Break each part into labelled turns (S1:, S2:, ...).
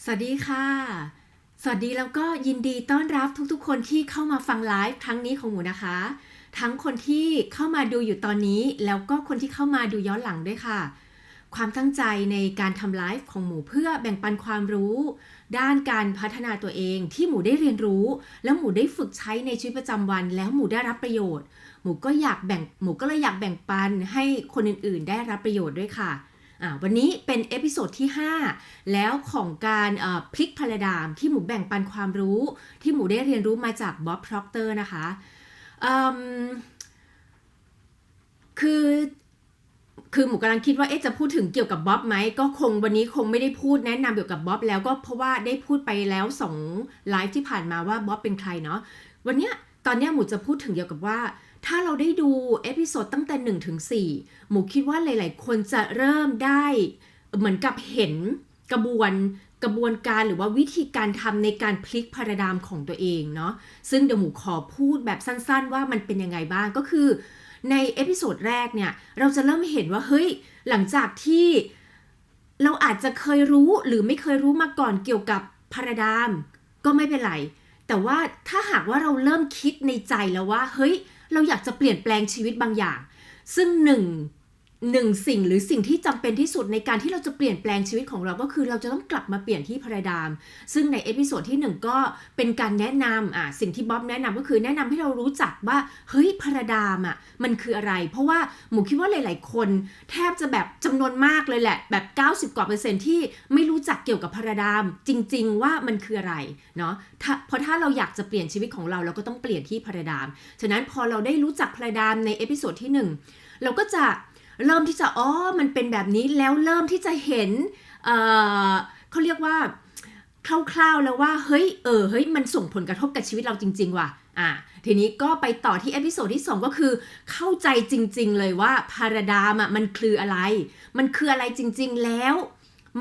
S1: สวัสดีค่ะสวัสดีแล้วก็ยินดีต้อนรับทุกๆคนที่เข้ามาฟังไลฟ์ครั้งนี้ของหมูนะคะทั้งคนที่เข้ามาดูอยู่ตอนนี้แล้วก็คนที่เข้ามาดูย้อนหลังด้วยค่ะความตั้งใจในการทำไลฟ์ของหมูเพื่อแบ่งปันความรู้ด้านการพัฒนาตัวเองที่หมูได้เรียนรู้แล้วหมูได้ฝึกใช้ในชีวิตประจำวันแล้วหมูได้รับประโยชน์หมูก็เลยอยากแบ่งปันให้คนอื่นๆได้รับประโยชน์ด้วยค่ะวันนี้เป็นเอพิโซดที่5แล้วของการพลิกพาราไดม์ที่หมูแบ่งปันความรู้ที่หมูได้เรียนรู้มาจากบ๊อบ Proctor นะคะคือหมูกำลังคิดว่าจะพูดถึงเกี่ยวกับบ๊อบไหมก็วันนี้คงไม่ได้พูดแนะนำเกี่ยวกับบ๊อบแล้วก็เพราะว่าได้พูดไปแล้ว2ไลฟ์ที่ผ่านมาว่าบ๊อบเป็นใครเนาะตอนนี้หมูจะพูดถึงเกี่ยวกับว่าถ้าเราได้ดูเอพิโซดตั้งแต่1 ถึง 4หมูคิดว่าหลายๆคนจะเริ่มได้เหมือนกับเห็นกระบวนการหรือว่าวิธีการทำในการพลิกพาราไดม์ของตัวเองเนาะซึ่งเดี๋ยวหมูขอพูดแบบสั้นๆว่ามันเป็นยังไงบ้างก็คือในเอพิโซดแรกเนี่ยเราจะเริ่มเห็นว่าเฮ้ยหลังจากที่เราอาจจะเคยรู้หรือไม่เคยรู้มาก่อนเกี่ยวกับพาราไดม์ก็ไม่เป็นไรแต่ว่าถ้าหากว่าเราเริ่มคิดในใจแล้วว่าเฮ้ยเราอยากจะเปลี่ยนแปลงชีวิตบางอย่างซึ่งหนึ่งสิ่งหรือสิ่งที่จำเป็นที่สุดในการที่เราจะเปลี่ยนแปลงชีวิตของเราก็คือเราจะต้องกลับมาเปลี่ยนที่พาราไดม์ซึ่งในเอพิโซดที่1ก็เป็นการแนะนำสิ่งที่บ๊อบแนะนำก็คือแนะนำให้เรารู้จักว่าเฮ้ยพาราไดม์มันคืออะไรเพราะว่าหมูคิดว่าหลายๆคนแทบจะแบบจำนวนมากเลยแหละแบบ90%ที่ไม่รู้จักเกี่ยวกับพาราไดม์จริงๆว่ามันคืออะไรเนาะเพราะถ้าเราอยากจะเปลี่ยนชีวิตของเราก็ต้องเปลี่ยนที่พาราไดม์ฉะนั้นพอเราได้รู้จักพาราไดม์ในเอพิโซดที่1เราก็จะเริ่มที่จะมันเป็นแบบนี้แล้วเริ่มที่จะเห็นเขาเรียกว่าคร่าวๆแล้วว่าเฮ้ยมันส่งผลกระทบกับชีวิตเราจริงๆว่ะทีนี้ก็ไปต่อที่เอพิโซดที่2ก็คือเข้าใจจริงๆเลยว่าพาราไดม์มันคืออะไรจริงๆแล้ว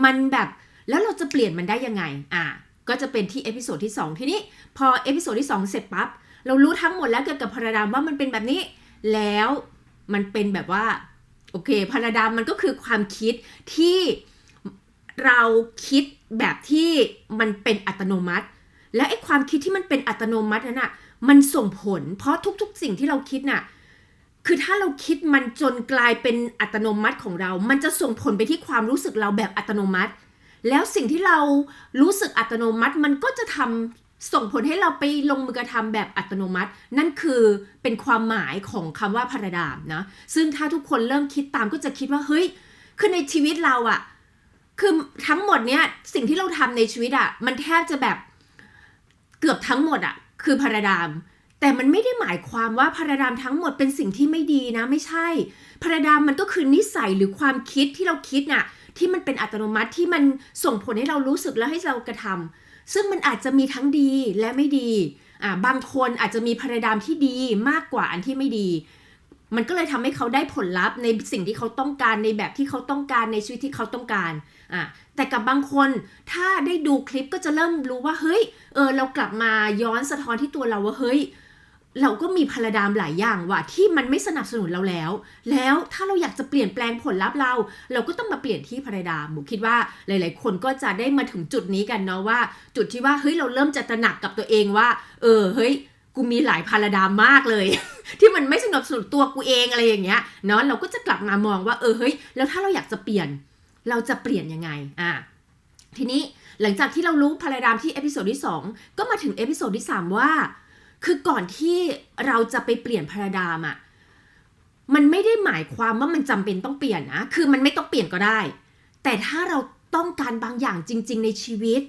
S1: มันแบบแล้วเราจะเปลี่ยนมันได้ยังไงก็จะเป็นที่เอพิโซดที่2ทีนี้พอเอพิโซดที่2เสร็จปั๊บเรารู้ทั้งหมดแล้วเกี่ยวกับพาราไดม์ว่ามันเป็นแบบนี้แล้วมันเป็นแบบว่าโอเคพาราไดม์มันก็คือความคิดที่เราคิดแบบที่มันเป็นอัตโนมัติและไอ้ความคิดที่มันเป็นอัตโนมัตินั้นมันส่งผลเพราะทุกๆสิ่งที่เราคิดคือถ้าเราคิดมันจนกลายเป็นอัตโนมัติของเรามันจะส่งผลไปที่ความรู้สึกเราแบบอัตโนมัติแล้วสิ่งที่เรารู้สึกอัตโนมัติมันก็จะส่งผลให้เราไปลงมือกระทำแบบอัตโนมัตินั่นคือเป็นความหมายของคำว่าพาราไดม์นะซึ่งถ้าทุกคนเริ่มคิดตามก็จะคิดว่าเฮ้ยคือในชีวิตเราคือทั้งหมดเนี้ยสิ่งที่เราทำในชีวิตมันแทบจะแบบเกือบทั้งหมดคือพาราไดม์แต่มันไม่ได้หมายความว่าพาราไดม์ทั้งหมดเป็นสิ่งที่ไม่ดีนะไม่ใช่พาราไดม์มันก็คือนิสัยหรือความคิดที่เราคิดที่มันเป็นอัตโนมัติที่มันส่งผลให้เรารู้สึกและให้เรากระทำซึ่งมันอาจจะมีทั้งดีและไม่ดีบางคนอาจจะมีพาราไดม์ที่ดีมากกว่าอันที่ไม่ดีมันก็เลยทำให้เขาได้ผลลัพธ์ในสิ่งที่เขาต้องการในแบบที่เขาต้องการในชีวิตที่เขาต้องการแต่กับบางคนถ้าได้ดูคลิปก็จะเริ่มรู้ว่าเฮ้ยเรากลับมาย้อนสะท้อนที่ตัวเราว่าเฮ้ยเราก็มีพาราไดม์หลายอย่างว่ะที่มันไม่สนับสนุนเราแล้วถ้าเราอยากจะเปลี่ยนแปลงผลลัพธ์เราก็ต้องมาเปลี่ยนที่พาราไดม์หมูคิดว่าหลายๆคนก็จะได้มาถึงจุดนี้กันเนาะว่าจุดที่ว่าเฮ้ยเราเริ่มจะตระหนักกับตัวเองว่าเฮ้ยกูมีหลายพาราไดม์มากเลย ที่มันไม่สนับสนุนตัวกูเองอะไรอย่างเงี้ยเนาะเราก็จะกลับมามองว่าเฮ้ยแล้วถ้าเราอยากจะเปลี่ยนเราจะเปลี่ยนยังไงทีนี้หลังจากที่เรารู้พาราไดม์ที่เอพิโซดที่2ก็มาถึงเอพิโซดที่3ว่าคือก่อนที่เราจะไปเปลี่ยนพาราไดม์มันไม่ได้หมายความว่ามันจำเป็นต้องเปลี่ยนนะคือมันไม่ต้องเปลี่ยนก็ได้แต่ถ้าเราต้องการบางอย่างจริงๆในชีวิต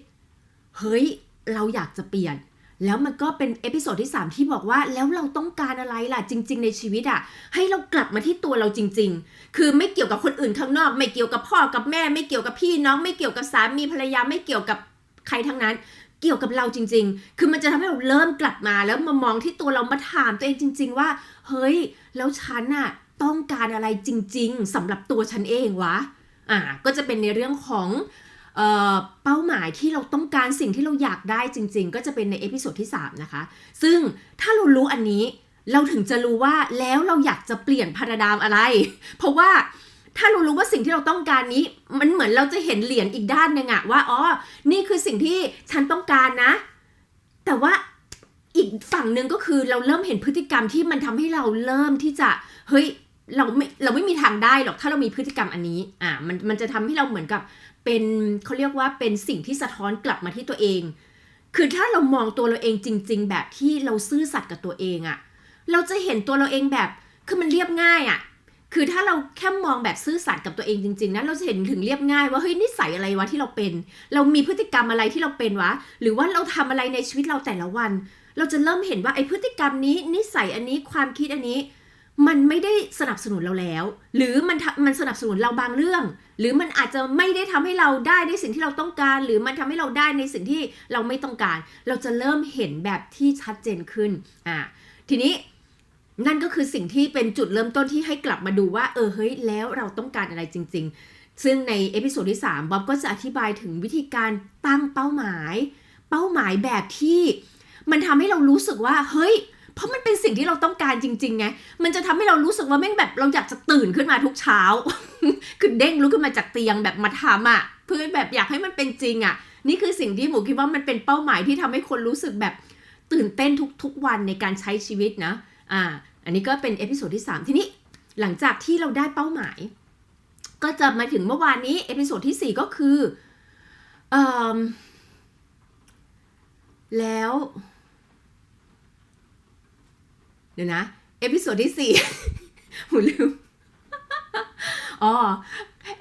S1: เฮ้ยเราอยากจะเปลี่ยนแล้วมันก็เป็นเอพิโซดที่3ที่บอกว่าแล้วเราต้องการอะไรล่ะจริงๆในชีวิตให้เรากลับมาที่ตัวเราจริงๆคือไม่เกี่ยวกับคนอื่นข้างนอกไม่เกี่ยวกับพ่อกับแม่ไม่เกี่ยวกับพี่น้องไม่เกี่ยวกับสามีภรรยาไม่เกี่ยวกับใครทั้งนั้นเกี่ยวกับเราจริงๆคือมันจะทำให้เราเริ่มกลับมาแล้วมามองที่ตัวเรามาถามตัวเองจริงๆว่าเฮ้ยแล้วฉันต้องการอะไรจริงๆสำหรับตัวฉันเองวะก็จะเป็นในเรื่องของเป้าหมายที่เราต้องการสิ่งที่เราอยากได้จริงๆก็จะเป็นในเอพิโซดที่3นะคะซึ่งถ้าเรารู้อันนี้เราถึงจะรู้ว่าแล้วเราอยากจะเปลี่ยนพาราไดม์อะไรเพราะว่า ถ้าเรารู้ว่าสิ่งที่เราต้องการนี้มันเหมือนเราจะเห็นเหรียญอีกด้านนึงอะว่าอ๋อนี่คือสิ่งที่ฉันต้องการนะแต่ว่าอีกฝั่งหนึ่งก็คือเราเริ่มเห็นพฤติกรรมที่มันทำให้เราเริ่มที่จะเฮ้ยเราไม่มีทางได้หรอกถ้าเรามีพฤติกรรมอันนี้มันจะทำให้เราเหมือนกับเป็นเขาเรียกว่าเป็นสิ่งที่สะท้อนกลับมาที่ตัวเองคือถ้าเรามองตัวเราเองจริงๆแบบที่เราซื่อสัตย์กับตัวเองอะเราจะเห็นตัวเราเองแบบคือมันเรียบง่ายอะคือถ้าเราแค่มองแบบซื่อสัตย์กับตัวเองจริงๆนะเราจะเห็นถึงเรียบง่ายว่าเฮ้ยนิสัยอะไรวะที่เราเป็นเรามีพฤติกรรมอะไรที่เราเป็นวะหรือว่าเราทำอะไรในชีวิตเราแต่ละวันเราจะเริ่มเห็นว่าไอ้พฤติกรรมนี้นิสัยอันนี้ความคิดอันนี้มันไม่ได้สนับสนุนเราแล้วหรือมันสนับสนุนเราบางเรื่องหรือมันอาจจะไม่ได้ทำให้เราได้ในสิ่งที่เราต้องการหรือมันทำให้เราได้ในสิ่งที่เราไม่ต้องการเราจะเริ่มเห็นแบบที่ชัดเจนขึ้นทีนี้นั่นก็คือสิ่งที่เป็นจุดเริ่มต้นที่ให้กลับมาดูว่าเฮ้ยแล้วเราต้องการอะไรจริงๆซึ่งในเอพิโซดที่3บ๊อบก็จะอธิบายถึงวิธีการตั้งเป้าหมายแบบที่มันทำให้เรารู้สึกว่าเฮ้ยเพราะมันเป็นสิ่งที่เราต้องการจริงๆไงมันจะทำให้เรารู้สึกว่าแม่งแบบเราอยากจะตื่นขึ้นมาทุกเช้า คือเด้งลุกขึ้นมาจากเตียงแบบมาทำเพื่อแบบอยากให้มันเป็นจริงนี่คือสิ่งที่หมูคิดว่ามันเป็นเป้าหมายที่ทำให้คนรู้สึกแบบตื่นเต้นทุกวันในการใช้ชีวิตนะอันนี้ก็เป็นเอพิโซดที่3ทีนี้หลังจากที่เราได้เป้าหมายก็จะมาถึงเมื่อวานนี้เอพิโซดที่4ก็คือแล้วเดี๋ยวนะเอพิโซดที่4 หมูลืม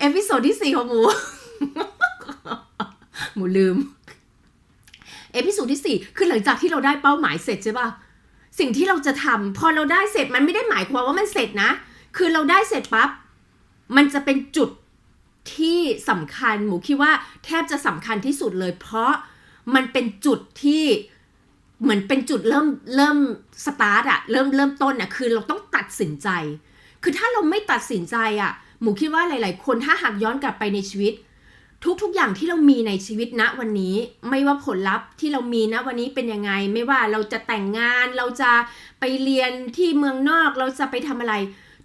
S1: เอพิโซดที่4ของหมู หมูลืมเอพิโซดที่4คือหลังจากที่เราได้เป้าหมายเสร็จใช่ป่ะสิ่งที่เราจะทำพอเราได้เสร็จมันไม่ได้หมายความว่ามันเสร็จนะคือเราได้เสร็จปั๊บมันจะเป็นจุดที่สำคัญหมูคิดว่าแทบจะสำคัญที่สุดเลยเพราะมันเป็นจุดที่เหมือนเป็นจุดเริ่มสตาร์ทเริ่มต้นคือเราต้องตัดสินใจคือถ้าเราไม่ตัดสินใจหมูคิดว่าหลายๆคนถ้าหากย้อนกลับไปในชีวิตทุกอย่างที่เรามีในชีวิตณวันนี้ไม่ว่าผลลัพธ์ที่เรามีณวันนี้เป็นยังไงไม่ว่าเราจะแต่งงานเราจะไปเรียนที่เมืองนอกเราจะไปทำอะไร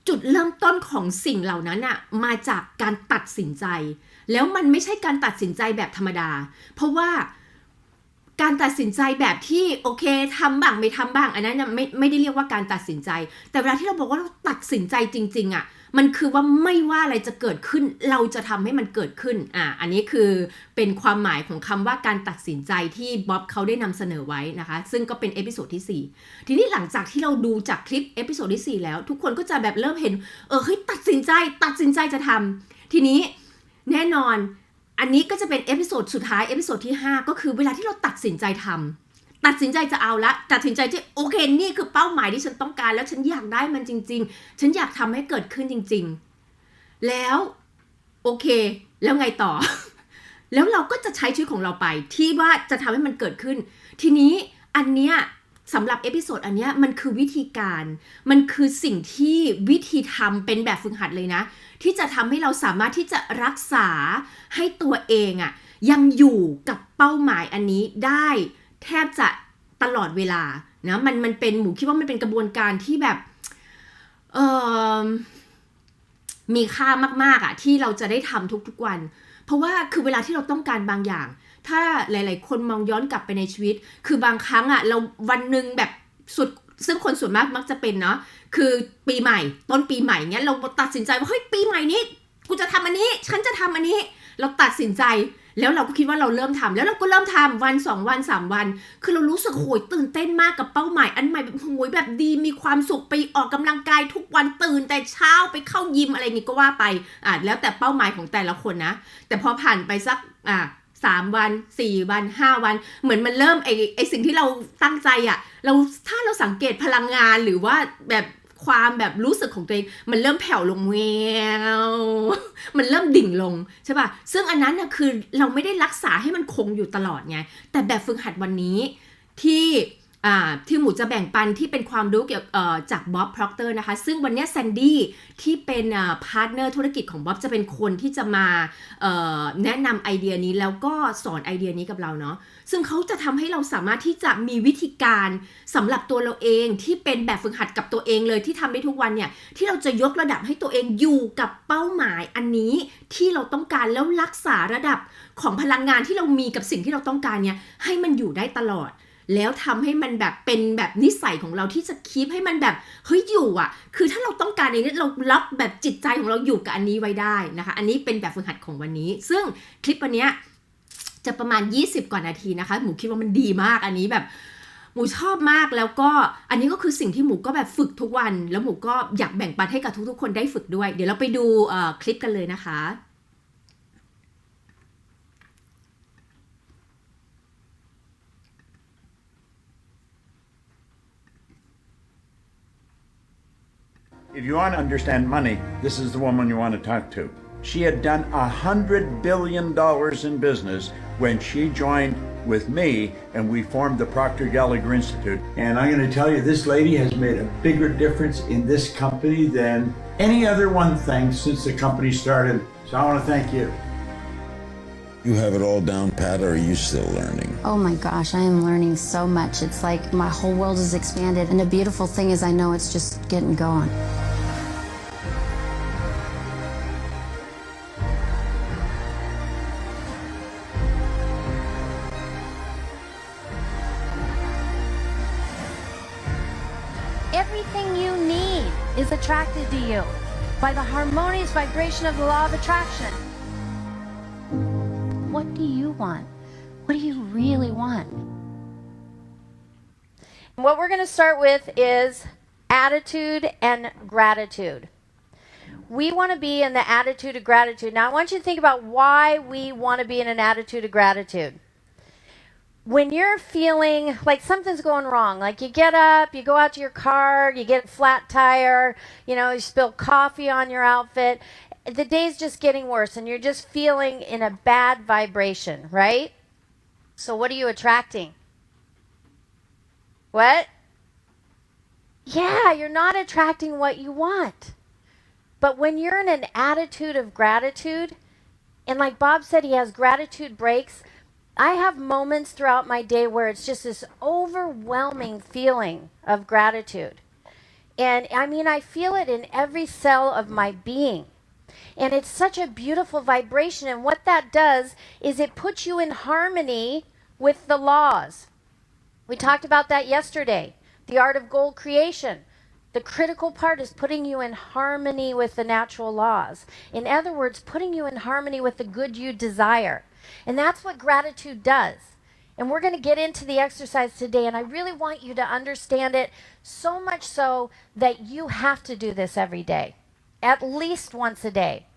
S1: จุดเริ่มต้นของสิ่งเหล่านั้นมาจากการตัดสินใจแล้วมันไม่ใช่การตัดสินใจแบบธรรมดาเพราะว่าการตัดสินใจแบบที่โอเคทำบ้างไม่ทำบ้างอันนั้นไม่ได้เรียกว่าการตัดสินใจแต่เวลาที่เราบอกว่าเราตัดสินใจจริงๆมันคือว่าไม่ว่าอะไรจะเกิดขึ้นเราจะทำให้มันเกิดขึ้นอันนี้คือเป็นความหมายของคำว่าการตัดสินใจที่บ๊อบเขาได้นำเสนอไว้นะคะซึ่งก็เป็นเอพิโซดที่4ทีนี้หลังจากที่เราดูจากคลิปเอพิโซดที่4แล้วทุกคนก็จะแบบเริ่มเห็นเฮ้ยตัดสินใจจะทำทีนี้แน่นอนอันนี้ก็จะเป็นเอพิโซดสุดท้ายเอพิโซดที่5ก็คือเวลาที่เราตัดสินใจทำตัดสินใจจะเอาละตัดสินใจที่โอเคนี่คือเป้าหมายที่ฉันต้องการแล้วฉันอยากได้มันจริงๆฉันอยากทำให้เกิดขึ้นจริงๆแล้วโอเคแล้วไงต่อ แล้วเราก็จะใช้ชีวิตของเราไปที่ว่าจะทำให้มันเกิดขึ้นทีนี้อันเนี้ยสำหรับเอพิโซดอันเนี้ยมันคือวิธีการมันคือสิ่งที่วิธีทำเป็นแบบฝึกหัดเลยนะที่จะทำให้เราสามารถที่จะรักษาให้ตัวเองยังอยู่กับเป้าหมายอันนี้ได้แทบจะตลอดเวลานะมันเป็นหมูคิดว่ามันเป็นกระบวนการที่แบบมีค่ามากๆที่เราจะได้ทำทุกๆวันเพราะว่าคือเวลาที่เราต้องการบางอย่างถ้าหลายๆคนมองย้อนกลับไปในชีวิตคือบางครั้งเราวันหนึ่งแบบสุดซึ่งคนส่วนมากมักจะเป็นเนาะคือปีใหม่ต้นปีใหม่เงี้ยเราตัดสินใจว่าเฮ้ยปีใหม่นี้กูจะทำอันนี้ฉันจะทำอันนี้เราตัดสินใจแล้วเราก็คิดว่าเราเริ่มทำแล้วเราก็เริ่มทำวัน2วัน3วันคือเรารู้สึกโหยตื่นเต้นมากกับเป้าหมายอันใหม่แบบโหยแบบดีมีความสุขไปออกกำลังกายทุกวันตื่นแต่เช้าไปเข้ายิมอะไรงี้ก็ว่าไปแล้วแต่เป้าหมายของแต่ละคนนะแต่พอผ่านไปสัก3วัน4วัน5วันเหมือนมันเริ่มไอสิ่งที่เราตั้งใจเราถ้าเราสังเกตพลังงานหรือว่าแบบความแบบรู้สึกของตัวเองมันเริ่มแผ่วลงแววมันเริ่มดิ่งลงใช่ป่ะซึ่งอันนั้นคือเราไม่ได้รักษาให้มันคงอยู่ตลอดไงแต่แบบฝึกหัดวันนี้ที่ ที่หมูจะแบ่งปันที่เป็นความรู้เกี่ยวจากบ๊อบ Proctor นะคะซึ่งวันนี้แซนดี้ที่เป็นพาร์ทเนอร์ธุรกิจของบ๊อบจะเป็นคนที่จะมาแนะนำไอเดียนี้แล้วก็สอนไอเดียนี้กับเราเนาะซึ่งเขาจะทำให้เราสามารถที่จะมีวิธีการสำหรับตัวเราเองที่เป็นแบบฝึกหัดกับตัวเองเลยที่ทำได้ทุกวันเนี่ยที่เราจะยกระดับให้ตัวเองอยู่กับเป้าหมายอันนี้ที่เราต้องการแล้วรักษาระดับของพลังงานที่เรามีกับสิ่งที่เราต้องการเนี่ยให้มันอยู่ได้ตลอดแล้วทำให้มันแบบเป็นแบบนิสัยของเราที่จะคีปให้มันแบบเฮ้ยอยู่อ่ะคือถ้าเราต้องการอย่างนี้เราล็อกแบบจิตใจของเราอยู่กับอันนี้ไว้ได้นะคะอันนี้เป็นแบบฝึกหัดของวันนี้ซึ่งคลิปวันนี้จะประมาณ20กว่านาทีนะคะหมูคิดว่ามันดีมากอันนี้แบบหมูชอบมากแล้วก็อันนี้ก็คือสิ่งที่หมูก็แบบฝึกทุกวันแล้วหมูก็อยากแบ่งปันให้กับทุกๆคนได้ฝึกด้วยเดี๋ยวเราไปดูคลิปกันเลยนะคะ
S2: If you want to understand money, this is the woman you want to talk to. She had done $100 billion in business when she joined with me and we formed the Proctor Gallagher Institute. And I'm going to tell you, this lady has made a bigger difference in this company than any other one thing since the company started. So I want to thank you.
S3: You have it all down pat, or are you still learning?
S4: Oh my gosh, I am learning so much. It's like my whole world has expanded. And the beautiful thing is I know it's just getting going.
S5: Everything you need is attracted to you by the harmonious vibration of the law of attraction. What do you want? What do you really want? What we're going to start with is attitude and gratitude. We want to be in the attitude of gratitude. Now, I want you to think about why we want to be in an attitude of gratitude. When you're feeling like something's going wrong, like you get up, you go out to your car, you get a flat tire, you spill coffee on your outfit, the day's just getting worse and you're just feeling in a bad vibration, right? So what are you attracting? What? Yeah, you're not attracting what you want. But when you're in an attitude of gratitude, and like Bob said, he has gratitude breaks, I have moments throughout my day where it's just this overwhelming feeling of gratitude. And I mean, I feel it in every cell of my being. And it's such a beautiful vibration. And what that does is it puts you in harmony with the laws. We talked about that yesterday, the art of gold creation. The critical part is putting you in harmony with the natural laws. In other words, putting you in harmony with the good you desire. And that's what gratitude does. And we're going to get into the exercise today, and I really want you to understand it so much so that you have to do this every day, at least once a day.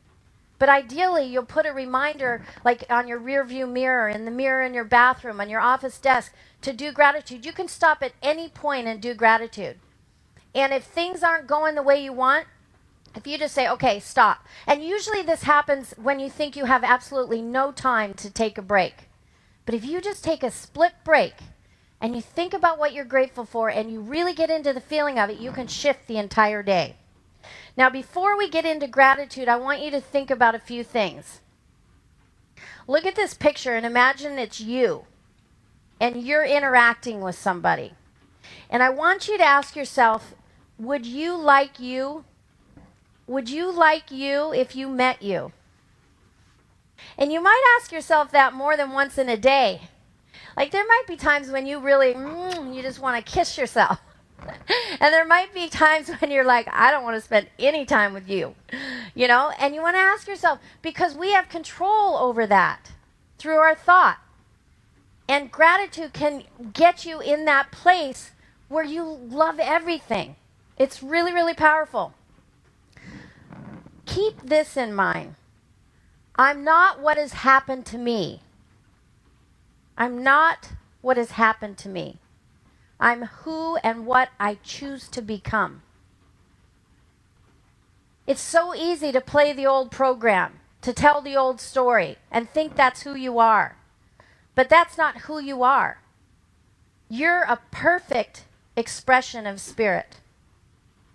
S5: But ideally, you'll put a reminder like on your rear view mirror, in the mirror in your bathroom, on your office desk to do gratitude. You can stop at any point and do gratitude. And if things aren't going the way you want, if you just say, okay, stop. And usually this happens when you think you have absolutely no time to take a break. But if you just take a split break and you think about what you're grateful for and you really get into the feeling of it, you can shift the entire day. Now, before we get into gratitude, I want you to think about a few things. Look at this picture and imagine it's you and you're interacting with somebody. And I want you to ask yourself, would you like you? Would you like you if you met you? And you might ask yourself that more than once in a day. Like there might be times when you really, you just want to kiss yourself. And there might be times when you're like, I don't want to spend any time with you. And you want to ask yourself, because we have control over that through our thought. And gratitude can get you in that place where you love everything. It's really, really powerful. Keep this in mind. I'm not what has happened to me. I'm not what has happened to me. I'm who and what I choose to become. It's so easy to play the old program, to tell the old story, and think that's who you are. But that's not who you are. You're a perfect expression of spirit.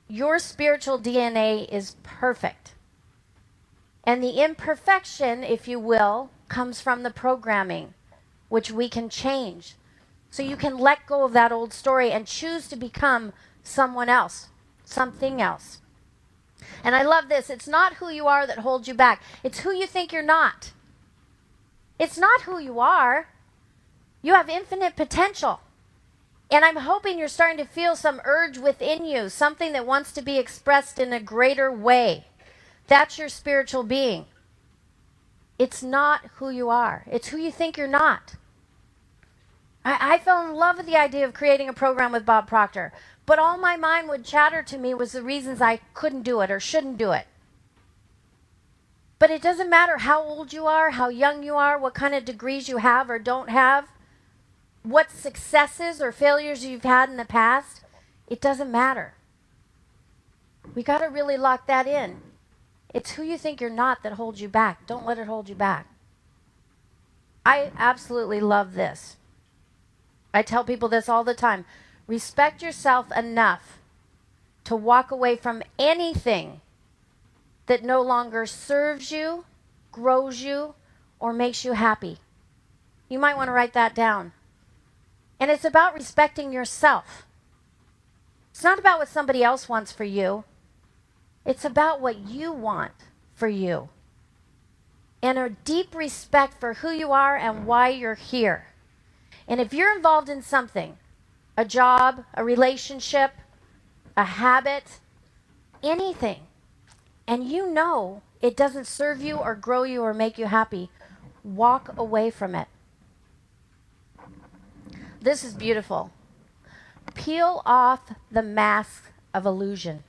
S5: Your spiritual DNA is perfect. And the imperfection, if you will, comes from the programming, which we can change. So you can let go of that old story and choose to become someone else, something else. And I love this. It's not who you are that holds you back. It's who you think you're not. It's not who you are. You have infinite potential. And I'm hoping you're starting to feel some urge within you, something that wants to be expressed in a greater way. That's your spiritual being. It's not who you are. It's who you think you're not. I fell in love with the idea of creating a program with Bob Proctor, but all my mind would chatter to me was the reasons I couldn't do it or shouldn't do it. But it doesn't matter how old you are, how young you are, what kind of degrees you have or don't have, what successes or failures you've had in the past. It doesn't matter. We got to really lock that in. It's who you think you're not that holds you back. Don't let it hold you back. I absolutely love this. I tell people this all the time. Respect yourself enough to walk away from anything that no longer serves you, grows you, or makes you happy. You might want to write that down. And it's about respecting yourself. It's not about what somebody else wants for you. It's about what you want for you. And a deep respect for who you are and why you're here. And if you're involved in something, a job, a relationship, a habit, anything, and you know it doesn't serve you or grow you or make you happy, walk away from it. This is beautiful. Peel off the mask of illusion.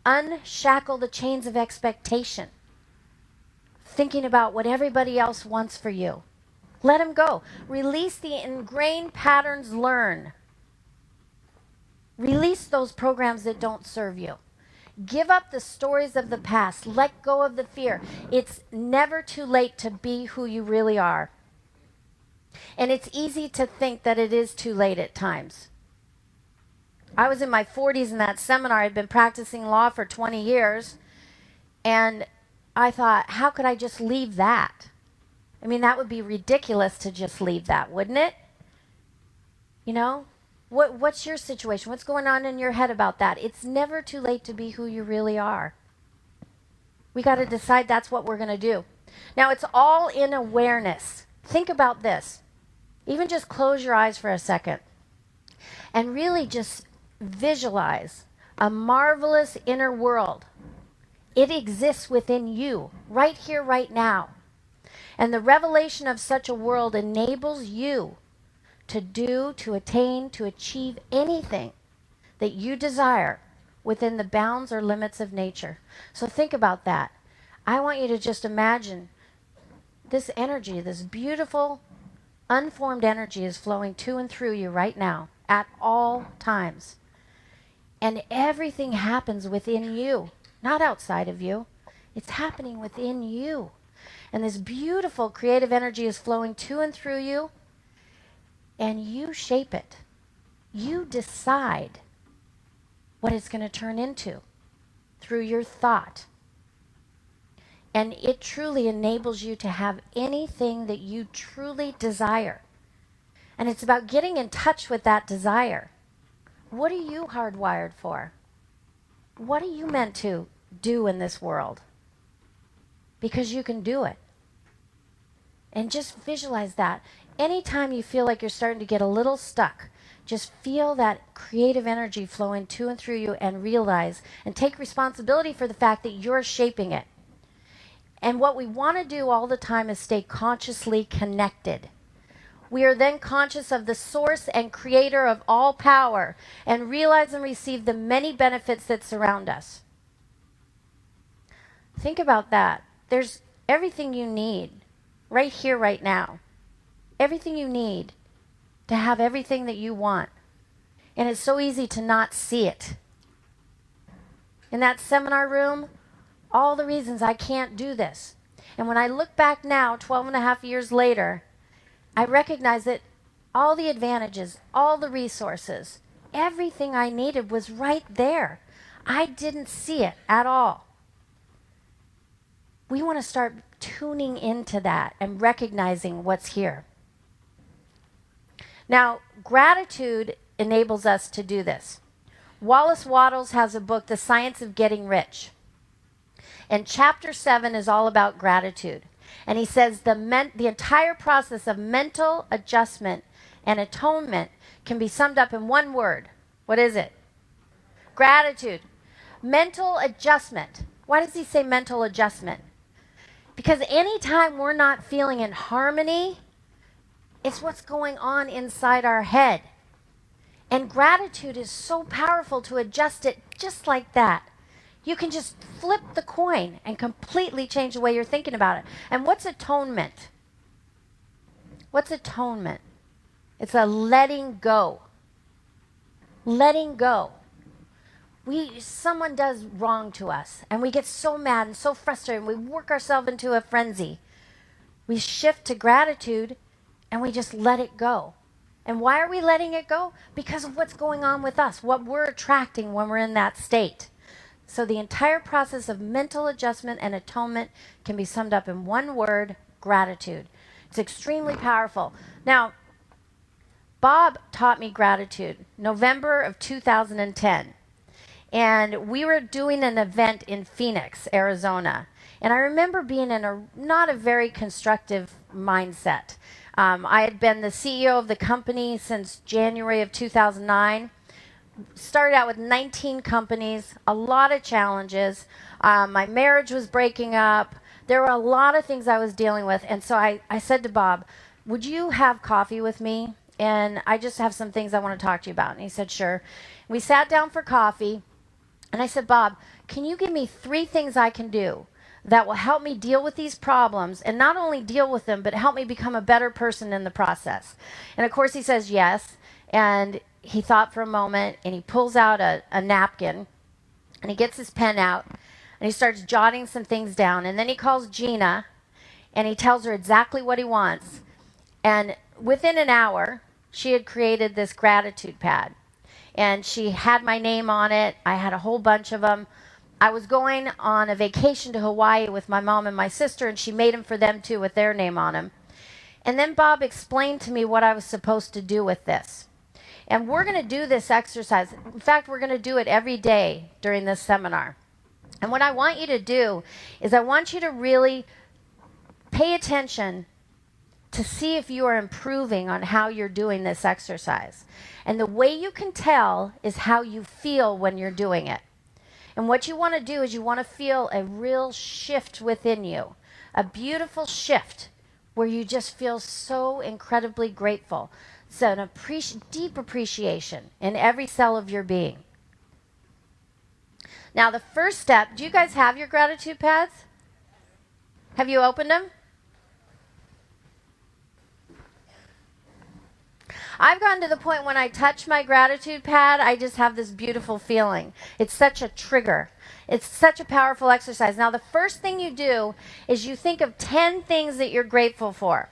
S5: Unshackle the chains of expectation. Thinking about what everybody else wants for you. Let them go. Release the ingrained patterns, learn. Release those programs that don't serve you. Give up the stories of the past. Let go of the fear. It's never too late to be who you really are. And it's easy to think that it is too late at times. I was in my 40s in that seminar. I'd been practicing law for 20 years. And I thought, how could I just leave that? I mean, that would be ridiculous to just leave that, wouldn't it? You know? What's your situation? What's going on in your head about that? It's never too late to be who you really are. We got to decide that's what we're going to do. Now, it's all in awareness. Think about this. Even just close your eyes for a second and really just visualize a marvelous inner world. It exists within you, right here, right now. And the revelation of such a world enables you to do, to attain, to achieve anything that you desire within the bounds or limits of nature. So think about that. I want you to just imagine this energy, this beautiful, unformed energy is flowing to and through you right now at all times. And everything happens within you, not outside of you. It's happening within you. And this beautiful creative energy is flowing to and through you, and you shape it. You decide what it's going to turn into through your thought. And it truly enables you to have anything that you truly desire. And it's about getting in touch with that desire. What are you hardwired for? What are you meant to do in this world? Because you can do it. And just visualize that. Anytime you feel like you're starting to get a little stuck, just feel that creative energy flowing to and through you and realize and take responsibility for the fact that you're shaping it. And what we want to do all the time is stay consciously connected. We are then conscious of the source and creator of all power and realize and receive the many benefits that surround us. Think about that. There's everything you need right here, right now. Everything you need to have everything that you want. And it's so easy to not see it. In that seminar room, all the reasons I can't do this. And when I look back now, 12 and a half years later, I recognize that all the advantages, all the resources, everything I needed was right there. I didn't see it at all. We want to start tuning into that and recognizing what's here. Now, gratitude enables us to do this. Wallace Wattles has a book, The Science of Getting Rich. And chapter 7 is all about gratitude. And he says the entire process of mental adjustment and atonement can be summed up in one word. What is it? Gratitude. Mental adjustment. Why does he say mental adjustment? Because anytime we're not feeling in harmony, it's what's going on inside our head. And gratitude is so powerful to adjust it just like that. You can just flip the coin and completely change the way you're thinking about it. And what's atonement? What's atonement? It's a letting go. Letting go. Someone does wrong to us, and we get so mad and so frustrated, and we work ourselves into a frenzy. We shift to gratitude, and we just let it go. And why are we letting it go? Because of what's going on with us, what we're attracting when we're in that state. So the entire process of mental adjustment and atonement can be summed up in one word, gratitude. It's extremely powerful. Now, Bob taught me gratitude, November of 2010. And we were doing an event in Phoenix, Arizona. And I remember being in not a very constructive mindset. I had been the CEO of the company since January of 2009. Started out with 19 companies, a lot of challenges. My marriage was breaking up. There were a lot of things I was dealing with. And so I said to Bob, would you have coffee with me? And I just have some things I want to talk to you about. And he said, sure. We sat down for coffee. And I said, Bob, can you give me 3 things I can do that will help me deal with these problems, and not only deal with them, but help me become a better person in the process? And of course he says yes. And he thought for a moment, and he pulls out a napkin, and he gets his pen out, and he starts jotting some things down. And then he calls Gina, and he tells her exactly what he wants. And within an hour, she had created this gratitude pad. And she had my name on it. I had a whole bunch of them. I was going on a vacation to Hawaii with my mom and my sister, and she made them for them too with their name on them. And then Bob explained to me what I was supposed to do with this. And we're going to do this exercise. In fact, we're going to do it every day during this seminar. And what I want you to do is I want you to really pay attention to see if you are improving on how you're doing this exercise. And the way you can tell is how you feel when you're doing it. And what you want to do is you want to feel a real shift within you, a beautiful shift where you just feel so incredibly grateful. So an deep appreciation in every cell of your being. Now the first step, do you guys have your gratitude pads? Have you opened them? I've gotten to the point when I touch my gratitude pad, I just have this beautiful feeling. It's such a trigger. It's such a powerful exercise. Now, the first thing you do is you think of 10 things that you're grateful for.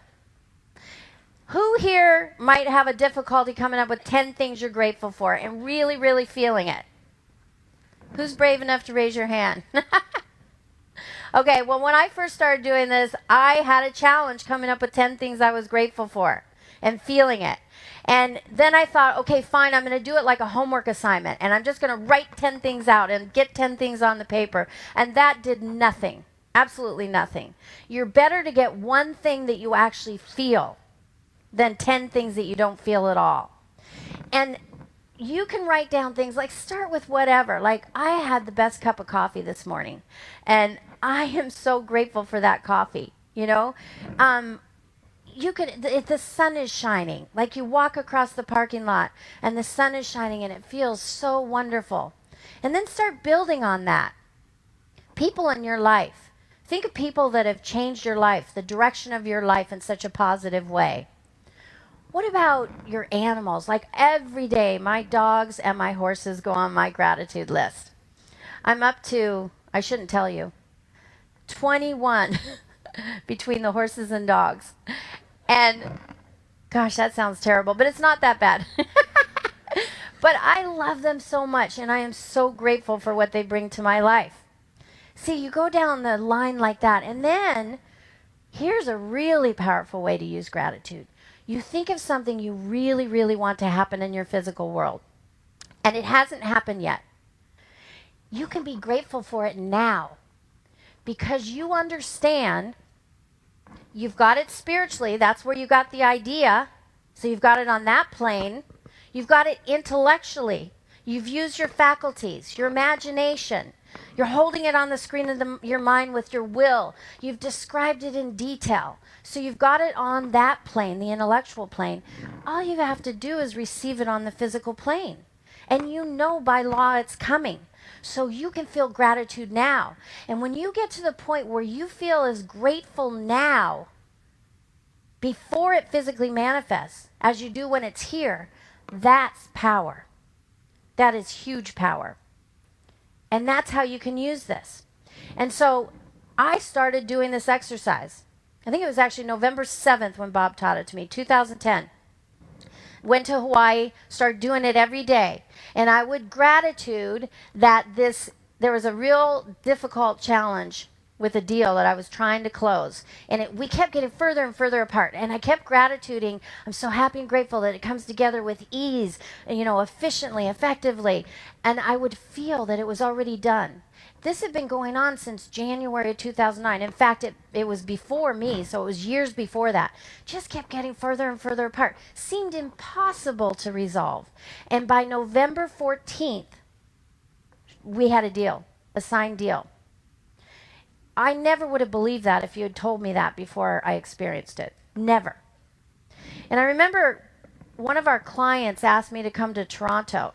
S5: Who here might have a difficulty coming up with 10 things you're grateful for and really, really feeling it? Who's brave enough to raise your hand? Okay, well, when I first started doing this, I had a challenge coming up with 10 things I was grateful for and feeling it. And then I thought, okay, fine, I'm going to do it like a homework assignment. And I'm just going to write 10 things out and get 10 things on the paper. And that did nothing, absolutely nothing. You're better to get one thing that you actually feel than 10 things that you don't feel at all. And you can write down things like, start with whatever. Like, I had the best cup of coffee this morning. And I am so grateful for that coffee, you know. The sun is shining. Like, you walk across the parking lot and the sun is shining and it feels so wonderful. And then start building on that. People in your life. Think of people that have changed your life, the direction of your life in such a positive way. What about your animals? Like, every day, my dogs and my horses go on my gratitude list. I'm up to, I shouldn't tell you, 21 between the horses and dogs. And Gosh, that sounds terrible, but it's not that bad. But I love them so much, and I am so grateful for what they bring to my life. See, you go down the line like that, and then here's a really powerful way to use gratitude. You think of something you really, really want to happen in your physical world, and it hasn't happened yet. You can be grateful for it now because you understand you've got it spiritually. That's where you got the idea. So you've got it on that plane. You've got it intellectually. You've used your faculties, your imagination. You're holding it on the screen of your mind with your will. You've described it in detail. So you've got it on that plane, the intellectual plane. All you have to do is receive it on the physical plane. And you know by law it's coming. So you can feel gratitude now. And when you get to the point where you feel as grateful now, before it physically manifests, as you do when it's here, that's power. That is huge power. And that's how you can use this. And so I started doing this exercise. I think it was actually November 7th when Bob taught it to me, 2010. Went to Hawaii, started doing it every day. And I would gratitude that there was a real difficult challenge with a deal that I was trying to close. And we kept getting further and further apart. And I kept gratituding. I'm so happy and grateful that it comes together with ease, efficiently, effectively. And I would feel that it was already done. This had been going on since January of 2009. In fact, it was before me, so it was years before that. Just kept getting further and further apart. Seemed impossible to resolve. And by November 14th, we had a deal, a signed deal. I never would have believed that if you had told me that before I experienced it. Never. And I remember one of our clients asked me to come to Toronto.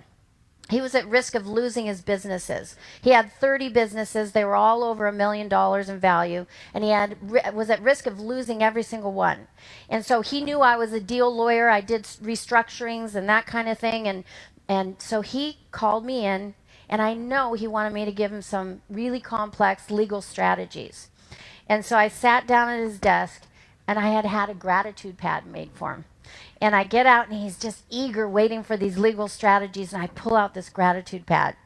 S5: He was at risk of losing his businesses. He had 30 businesses. They were all over $1 million in value. And he was at risk of losing every single one. And so he knew I was a deal lawyer. I did restructurings and that kind of thing. And so he called me in. And I know he wanted me to give him some really complex legal strategies. And so I sat down at his desk, and I had a gratitude pad made for him. And I get out, and he's just eager, waiting for these legal strategies, and I pull out this gratitude pad.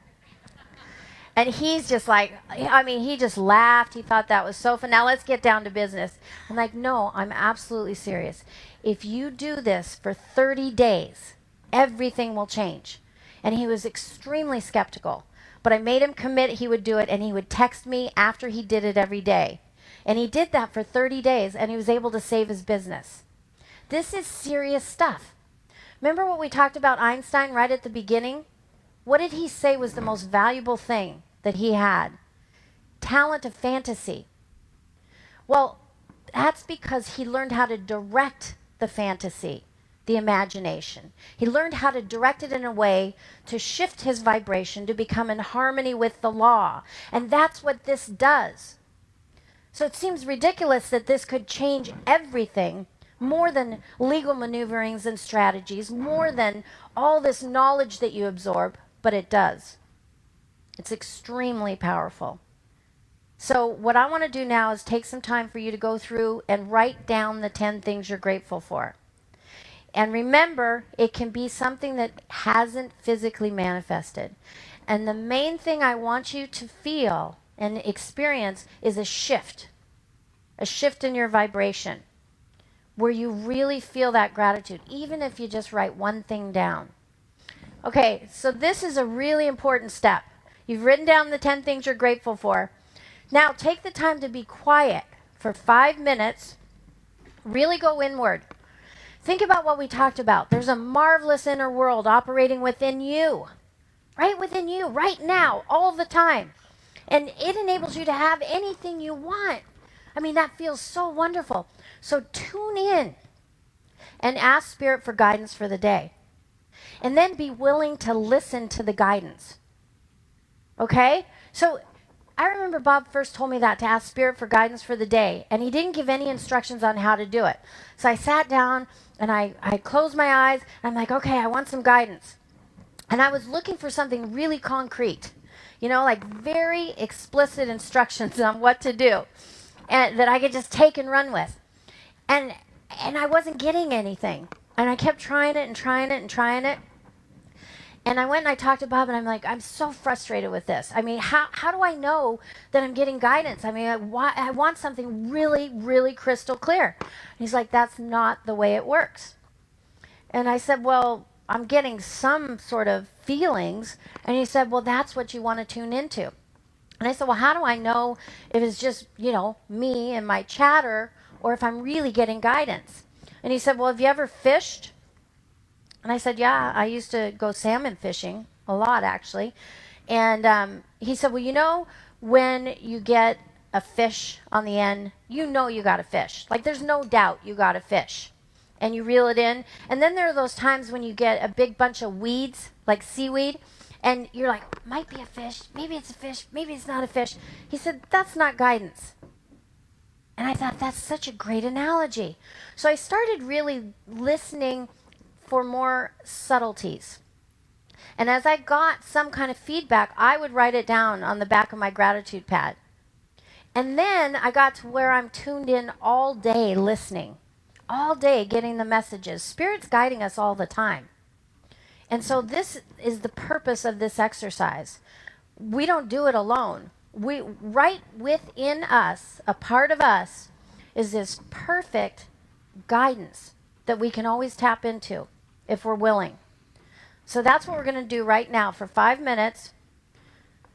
S5: And he's just like, he just laughed. He thought that was so fun. Now let's get down to business. I'm like, no, I'm absolutely serious. If you do this for 30 days, everything will change. And he was extremely skeptical. But I made him commit he would do it, and he would text me after he did it every day. And he did that for 30 days, and he was able to save his business. This is serious stuff. Remember what we talked about Einstein right at the beginning? What did he say was the most valuable thing that he had? Talent of fantasy. Well, that's because he learned how to direct the fantasy. The imagination. He learned how to direct it in a way to shift his vibration to become in harmony with the law. And that's what this does. So it seems ridiculous that this could change everything more than legal maneuverings and strategies, more than all this knowledge that you absorb, but it does. It's extremely powerful. So what I want to do now is take some time for you to go through and write down the 10 things you're grateful for. And remember, it can be something that hasn't physically manifested. And the main thing I want you to feel and experience is a shift in your vibration, where you really feel that gratitude, even if you just write one thing down. Okay, so this is a really important step. You've written down the 10 things you're grateful for. Now take the time to be quiet for 5 minutes. Really go inward. Think about what we talked about. There's a marvelous inner world operating within you, right now, all the time. And it enables you to have anything you want. That feels so wonderful. So tune in and ask Spirit for guidance for the day. And then be willing to listen to the guidance. Okay? So I remember Bob first told me that, to ask Spirit for guidance for the day. And he didn't give any instructions on how to do it. So I sat down and I closed my eyes. And I'm like, okay, I want some guidance. And I was looking for something really concrete. Like very explicit instructions on what to do. And that I could just take and run with. And I wasn't getting anything. And I kept trying it and trying it and trying it. And I went and I talked to Bob, and I'm like, I'm so frustrated with this. I mean, how do I know that I'm getting guidance? I mean, I want something really, really crystal clear. And he's like, that's not the way it works. And I said, well, I'm getting some sort of feelings. And he said, well, that's what you want to tune into. And I said, well, how do I know if it's just, me and my chatter, or if I'm really getting guidance? And he said, well, have you ever fished? And I said, yeah, I used to go salmon fishing a lot, actually. And he said, well, when you get a fish on the end, you got a fish. Like, there's no doubt you got a fish. And you reel it in. And then there are those times when you get a big bunch of weeds, like seaweed, and you're like, might be a fish, maybe it's a fish, maybe it's not a fish. He said, that's not guidance. And I thought, that's such a great analogy. So I started really listening for more subtleties. And as I got some kind of feedback, I would write it down on the back of my gratitude pad. And then I got to where I'm tuned in all day listening, all day getting the messages. Spirit's guiding us all the time. And so this is the purpose of this exercise. We don't do it alone. Right within us, a part of us, is this perfect guidance that we can always tap into if we're willing. So that's what we're going to do right now for 5 minutes.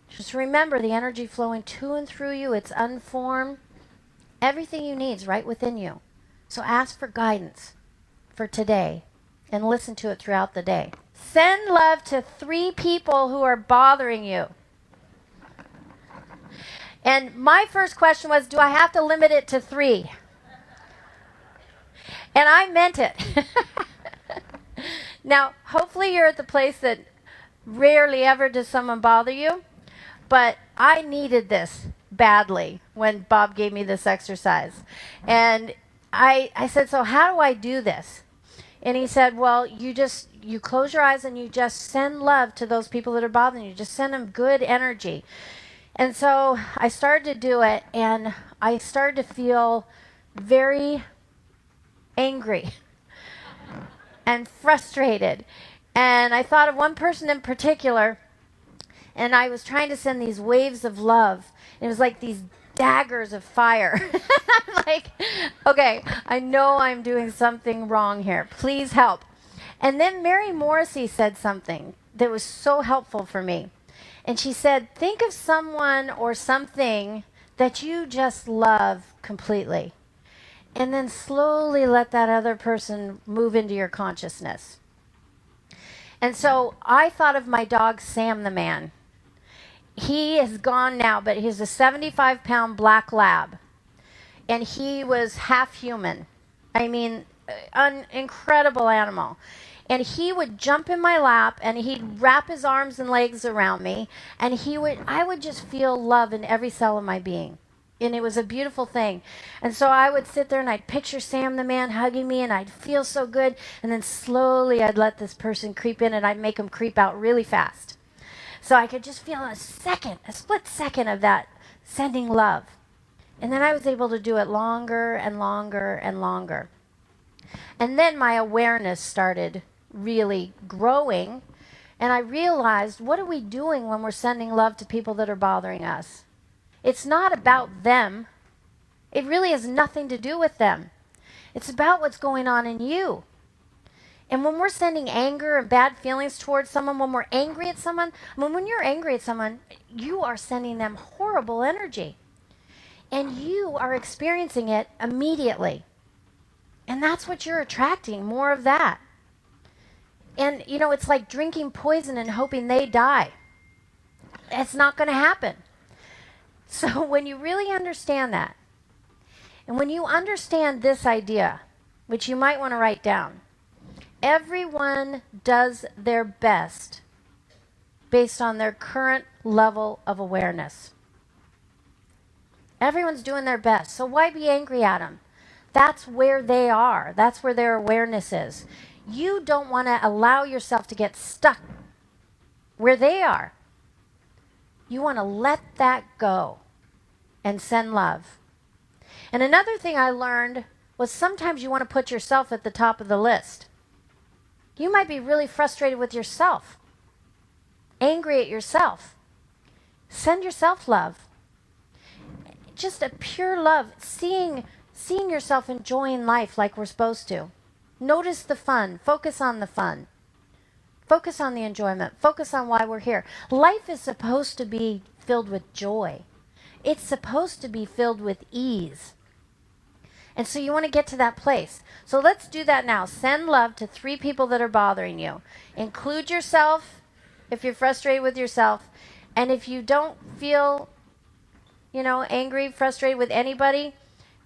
S5: Just remember the energy flowing to and through you. It's unformed. Everything you need is right within you. So ask for guidance for today and listen to it throughout the day. Send love to 3 people who are bothering you. And my first question was, do I have to limit it to 3? And I meant it. Now, hopefully you're at the place that rarely ever does someone bother you, but I needed this badly when Bob gave me this exercise. And I said, so how do I do this? And he said, well, you close your eyes and you just send love to those people that are bothering you. Just send them good energy. And so I started to do it, and I started to feel very angry and frustrated. And I thought of one person in particular, and I was trying to send these waves of love. And it was like these daggers of fire. I'm like, okay, I know I'm doing something wrong here. Please help. And then Mary Morrissey said something that was so helpful for me. And she said, think of someone or something that you just love completely. And then slowly let that other person move into your consciousness. And so I thought of my dog, Sam the Man. He is gone now, but he's a 75-pound black lab. And he was half human. I mean, an incredible animal. And he would jump in my lap, and he'd wrap his arms and legs around me, and I would just feel love in every cell of my being. And it was a beautiful thing. And so I would sit there and I'd picture Sam the Man hugging me, and I'd feel so good. And then slowly I'd let this person creep in, and I'd make them creep out really fast. So I could just feel a split second of that sending love. And then I was able to do it longer and longer and longer. And then my awareness started really growing. And I realized, what are we doing when we're sending love to people that are bothering us? It's not about them. It really has nothing to do with them. It's about what's going on in you. And when we're sending anger and bad feelings towards someone, when we're angry at someone, when you're angry at someone, you are sending them horrible energy. And you are experiencing it immediately. And that's what you're attracting, more of that. And, it's like drinking poison and hoping they die. It's not going to happen. So when you really understand that, and when you understand this idea, which you might want to write down, everyone does their best based on their current level of awareness. Everyone's doing their best. So why be angry at them? That's where they are. That's where their awareness is. You don't want to allow yourself to get stuck where they are. You want to let that go and send love. And another thing I learned was sometimes you want to put yourself at the top of the list. You might be really frustrated with yourself, angry at yourself. Send yourself love. Just a pure love, seeing yourself enjoying life like we're supposed to. Notice the fun, focus on the fun. Focus on the enjoyment, focus on why we're here. Life is supposed to be filled with joy. It's supposed to be filled with ease. And so you want to get to that place. So let's do that now. Send love to 3 people that are bothering you. Include yourself if you're frustrated with yourself. And if you don't feel, angry, frustrated with anybody,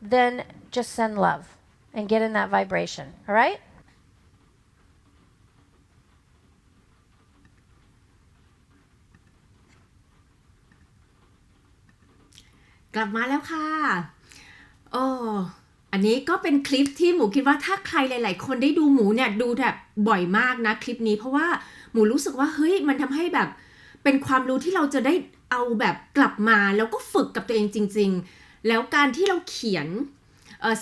S5: then just send love and get in that vibration. All right?
S1: กลับมาแล้วค่ะอันนี้ก็เป็นคลิปที่หมูคิดว่าถ้าใครหลายๆคนได้ดูหมูเนี่ยดูแบบบ่อยมากนะคลิปนี้เพราะว่าหมูรู้สึกว่าเฮ้ยมันทำให้แบบเป็นความรู้ที่เราจะได้เอาแบบกลับมาแล้วก็ฝึกกับตัวเองจริงๆแล้วการที่เราเขียน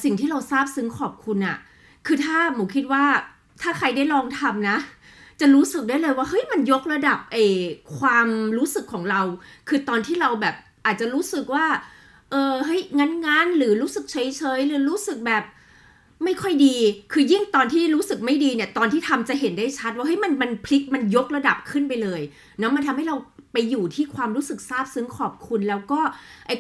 S1: สิ่งที่เราซาบซึ้งขอบคุณอะคือถ้าหมูคิดว่าถ้าใครได้ลองทำนะจะรู้สึกได้เลยว่าเฮ้ยมันยกระดับความรู้สึกของเราคือตอนที่เราแบบอาจจะรู้สึกว่าเฮ้ยงั้นหรือรู้สึกเฉยๆหรือรู้สึกแบบไม่ค่อยดีคือยิ่งตอนที่รู้สึกไม่ดีเนี่ยตอนที่ทำจะเห็นได้ชัดว่าเฮ้ยมันพลิกมันยกระดับขึ้นไปเลยเนาะมันทำให้เราไปอยู่ที่ความรู้สึกซาบซึ้งขอบคุณแล้วก็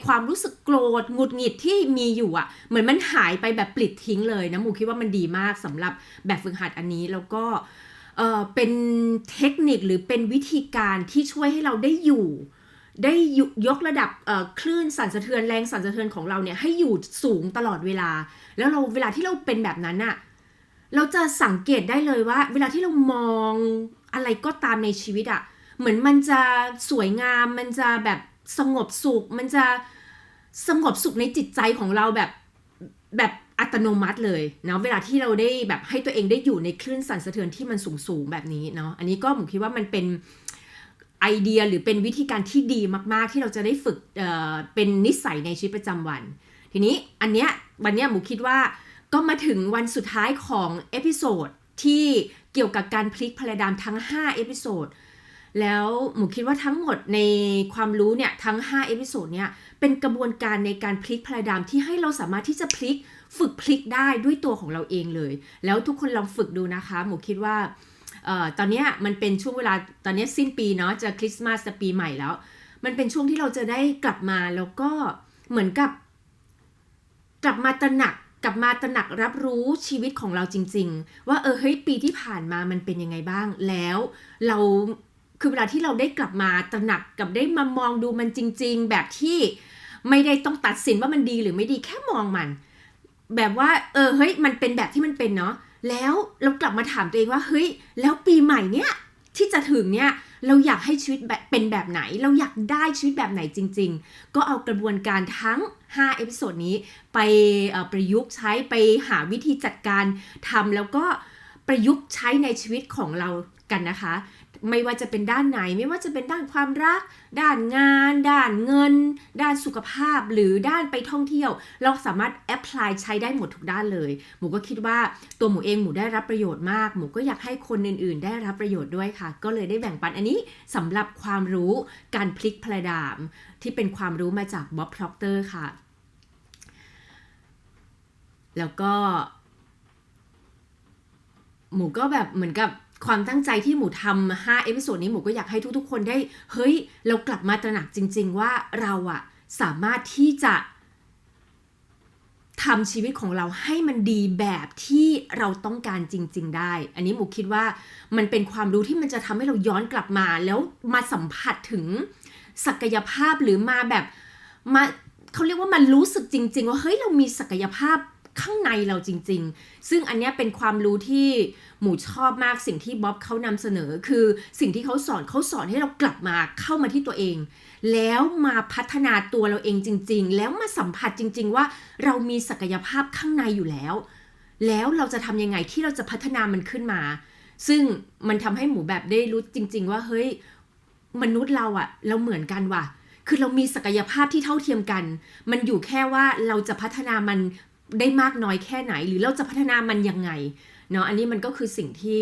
S1: ความรู้สึกโกรธหงุดหงิดที่มีอยู่อ่ะเหมือนมันหายไปแบบปลิดทิ้งเลยนะหมูคิดว่ามันดีมากสำหรับแบบฝึกหัดอันนี้แล้วก็เป็นเทคนิคหรือเป็นวิธีการที่ช่วยให้เราได้ยกระดับคลื่นสั่นสะเทือนแรงสั่นสะเทือนของเราเนี่ยให้อยู่สูงตลอดเวลาแล้วเวลาที่เราเป็นแบบนั้นน่ะเราจะสังเกตได้เลยว่าเวลาที่เรามองอะไรก็ตามในชีวิตอ่ะเหมือนมันจะสวยงามมันจะแบบสงบสุขมันจะสงบสุขในจิตใจของเราแบบอัตโนมัติเลยเนาะเวลาที่เราได้แบบให้ตัวเองได้อยู่ในคลื่นสั่นสะเทือนที่มันสูงแบบนี้เนาะอันนี้ก็ผมคิดว่ามันเป็นไอเดียหรือเป็นวิธีการที่ดีมากๆที่เราจะได้ฝึกเป็นนิสัยในชีวิตประจำวันทีนี้วันเนี้ยหมูคิดว่าก็มาถึงวันสุดท้ายของเอพิโซดที่เกี่ยวกับการพลิกพาราไดม์ทั้ง5เอพิโซดแล้วหมูคิดว่าทั้งหมดในความรู้เนี่ยทั้ง5เอพิโซดเนี่ยเป็นกระบวนการในการพลิกพาราไดม์ที่ให้เราสามารถที่จะฝึกพลิกได้ด้วยตัวของเราเองเลยแล้วทุกคนลองฝึกดูนะคะหมูคิดว่าตอนนี้มันเป็นช่วงเวลาตอนนี้สิ้นปีเนาะจะคริสต์มาสจะปีใหม่แล้วมันเป็นช่วงที่เราจะได้กลับมาแล้วก็เหมือนกับกลับมาตระหนักรับรู้ชีวิตของเราจริงๆว่าเฮ้ยปีที่ผ่านมามันเป็นยังไงบ้างแล้วเราคือเวลาที่เราได้กลับมาตระหนักกับได้มามองดูมันจริงๆแบบที่ไม่ได้ต้องตัดสินว่ามันดีหรือไม่ดีแค่มองมันแบบว่าเฮ้ยมันเป็นแบบที่มันเป็นเนาะแล้วเรากลับมาถามตัวเองว่าเฮ้ยแล้วปีใหม่เนี้ยที่จะถึงเนี่ยเราอยากให้ชีวิตเป็นแบบไหนเราอยากได้ชีวิตแบบไหนจริงๆก็เอากระบวนการทั้ง5เอพิโซดนี้ไปประยุกต์ใช้ไปหาวิธีจัดการทำแล้วก็ประยุกต์ใช้ในชีวิตของเรากันนะคะไม่ว่าจะเป็นด้านไหนไม่ว่าจะเป็นด้านความรักด้านงานด้านเงินด้านสุขภาพหรือด้านไปท่องเที่ยวเราสามารถแอพพลายใช้ได้หมดทุกด้านเลยหมูก็คิดว่าตัวหมูเองหมูได้รับประโยชน์มากหมูก็อยากให้คนอื่นๆได้รับประโยชน์ด้วยค่ะก็เลยได้แบ่งปันอันนี้สำหรับความรู้การพลิกพาราไดม์ที่เป็นความรู้มาจาก Bob Proctor ค่ะแล้วก็หมูก็แบบเหมือนกับความตั้งใจที่หมูทำ5เอพิโซดนี้หมูก็อยากให้ทุกๆคนได้เฮ้ยเรากลับมาตระหนักจริงๆว่าเราอะสามารถที่จะทำชีวิตของเราให้มันดีแบบที่เราต้องการจริงๆได้อันนี้หมูคิดว่ามันเป็นความรู้ที่มันจะทำให้เราย้อนกลับมาแล้วมาสัมผัสถึงศักยภาพหรือมาแบบมาเขาเรียกว่ามันรู้สึกจริงๆว่าเฮ้ยเรามีศักยภาพข้างในเราจริงๆซึ่งอันนี้เป็นความรู้ที่หมูชอบมากสิ่งที่บ๊อบเขานำเสนอคือสิ่งที่เขาสอนให้เรากลับมาเข้ามาที่ตัวเองแล้วมาพัฒนาตัวเราเองจริงๆแล้วมาสัมผัสจริงๆว่าเรามีศักยภาพข้างในอยู่แล้วเราจะทำยังไงที่เราจะพัฒนามันขึ้นมาซึ่งมันทำให้หมูแบบได้รู้จริงๆว่าเฮ้ยมนุษย์เราอะเราเหมือนกันว่ะคือเรามีศักยภาพที่เท่าเทียมกันมันอยู่แค่ว่าเราจะพัฒนามันได้มากน้อยแค่ไหนหรือเราจะพัฒนามันยังไงเนาะอันนี้มันก็คือสิ่งที่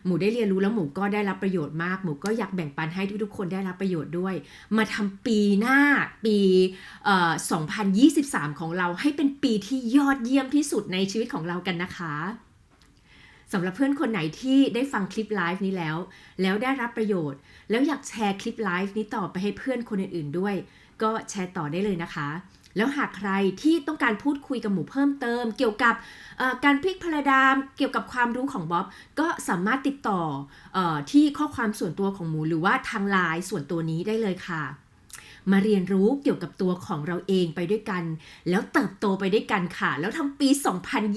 S1: หมูได้เรียนรู้แล้วหมูก็ได้รับประโยชน์มากหมูก็อยากแบ่งปันให้ทุกๆคนได้รับประโยชน์ด้วยมาทำปีหน้าปี2023ของเราให้เป็นปีที่ยอดเยี่ยมที่สุดในชีวิตของเรากันนะคะสำหรับเพื่อนคนไหนที่ได้ฟังคลิปไลฟ์นี้แล้วได้รับประโยชน์แล้วอยากแชร์คลิปไลฟ์นี้ต่อไปให้เพื่อนคนอื่นๆด้วยก็แชร์ต่อได้เลยนะคะแล้วหากใครที่ต้องการพูดคุยกับหมูเพิ่มเติมเกี่ยวกับการพลิกพาราไดม์เกี่ยวกับความรู้ของบ๊อบก็สามารถติดต่อที่ข้อความส่วนตัวของหมูหรือว่าทางไลน์ส่วนตัวนี้ได้เลยค่ะมาเรียนรู้เกี่ยวกับตัวของเราเองไปด้วยกันแล้วเติบโตไปด้วยกันค่ะแล้วทำปี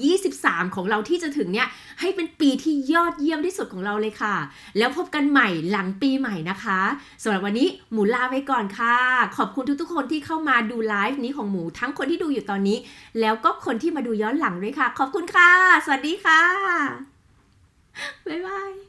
S1: 2023ของเราที่จะถึงเนี่ยให้เป็นปีที่ยอดเยี่ยมที่สุดของเราเลยค่ะแล้วพบกันใหม่หลังปีใหม่นะคะสำหรับวันนี้หมูลาไปก่อนค่ะขอบคุณทุกๆคนที่เข้ามาดูไลฟ์นี้ของหมูทั้งคนที่ดูอยู่ตอนนี้แล้วก็คนที่มาดูย้อนหลังด้วยค่ะขอบคุณค่ะสวัสดีค่ะบ๊ายบาย